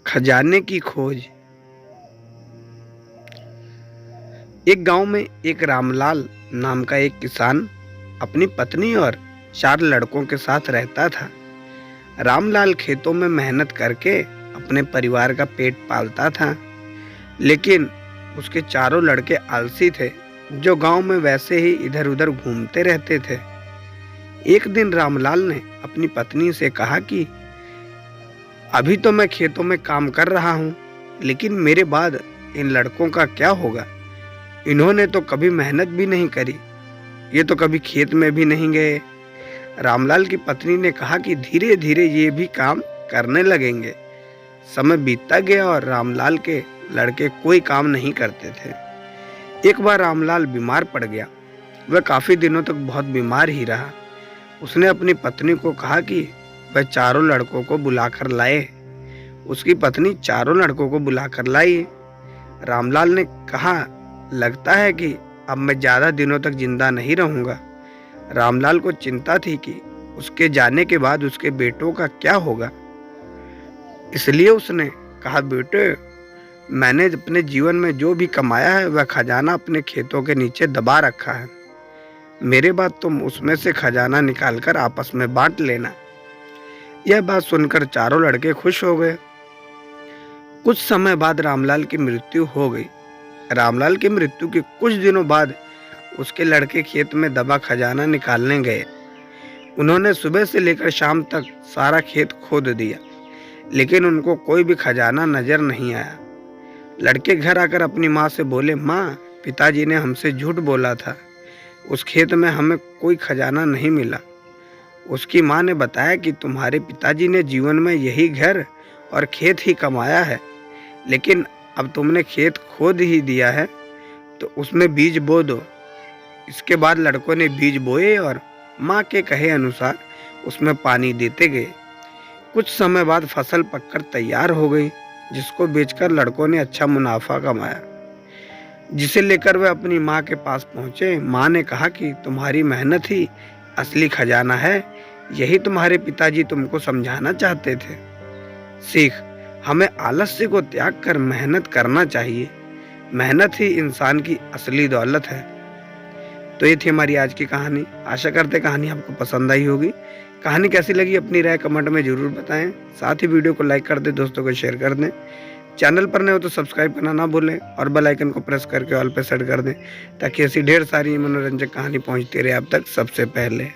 खजाने की खोज। एक गांव में एक रामलाल नाम का एक किसान अपनी पत्नी और 4 लड़कों के साथ रहता था। रामलाल खेतों में मेहनत करके अपने परिवार का पेट पालता था, लेकिन उसके चारों लड़के आलसी थे, जो गांव में वैसे ही इधर-उधर घूमते रहते थे। एक दिन रामलाल ने अपनी पत्नी से कहा कि अभी तो मैं खेतों में काम कर रहा हूँ, लेकिन मेरे बाद इन लड़कों का क्या होगा? इन्होंने तो कभी मेहनत भी नहीं करी, ये तो कभी खेत में भी नहीं गए। रामलाल की पत्नी ने कहा कि धीरे धीरे ये भी काम करने लगेंगे। समय बीतता गया और रामलाल के लड़के कोई काम नहीं करते थे। एक बार रामलाल बीमार पड़ गया। वह काफी दिनों तक बहुत बीमार ही रहा। उसने अपनी पत्नी को कहा कि वह चारों लड़कों को बुलाकर लाए। उसकी पत्नी चारों लड़कों को बुलाकर लाई। रामलाल ने कहा, लगता है कि अब मैं ज्यादा दिनों तक जिंदा नहीं रहूंगा। रामलाल को चिंता थी कि उसके जाने के बाद उसके बेटों का क्या होगा। इसलिए उसने कहा, बेटे, मैंने अपने जीवन में जो भी कमाया है वह खजाना अपने खेतों के नीचे दबा रखा है। मेरे बाद तुम उसमें से खजाना निकालकर आपस में बांट लेना। यह बात सुनकर चारों लड़के खुश हो गए। कुछ समय बाद रामलाल की मृत्यु हो गई। रामलाल की मृत्यु के कुछ दिनों बाद उसके लड़के खेत में दबा खजाना निकालने गए। उन्होंने सुबह से लेकर शाम तक सारा खेत खोद दिया, लेकिन उनको कोई भी खजाना नजर नहीं आया। लड़के घर आकर अपनी माँ से बोले, माँ, पिताजी ने हमसे झूठ बोला था, उस खेत में हमें कोई खजाना नहीं मिला। उसकी माँ ने बताया कि तुम्हारे पिताजी ने जीवन में यही घर और खेत ही कमाया है, लेकिन अब तुमने खेत खोद ही दिया है तो उसमें बीज बो दो। इसके बाद लड़कों ने बीज बोए और माँ के कहे अनुसार उसमें पानी देते गए। कुछ समय बाद फसल पककर तैयार हो गई, जिसको बेचकर लड़कों ने अच्छा मुनाफा कमाया, जिसे लेकर वे अपनी माँ के पास पहुंचे। माँ ने कहा कि तुम्हारी मेहनत ही असली खजाना है, यही तुम्हारे पिताजी तुमको समझाना चाहते थे। सीख, हमें आलस्य को त्याग कर मेहनत करना चाहिए। मेहनत ही इंसान की असली दौलत है। तो ये थी हमारी आज की कहानी। आशा करते कहानी आपको पसंद आई होगी। कहानी कैसी लगी अपनी राय कमेंट में जरूर बताएं। साथ ही वीडियो को लाइक कर दें, दोस्तों को शेयर कर दें। चैनल पर नए हो तो सब्सक्राइब करना ना भूलें और बेल आइकन को प्रेस करके ऑल पे सेट कर दें, ताकि ऐसी ढेर सारी मनोरंजक कहानी पहुंचती रहे आप तक सबसे पहले।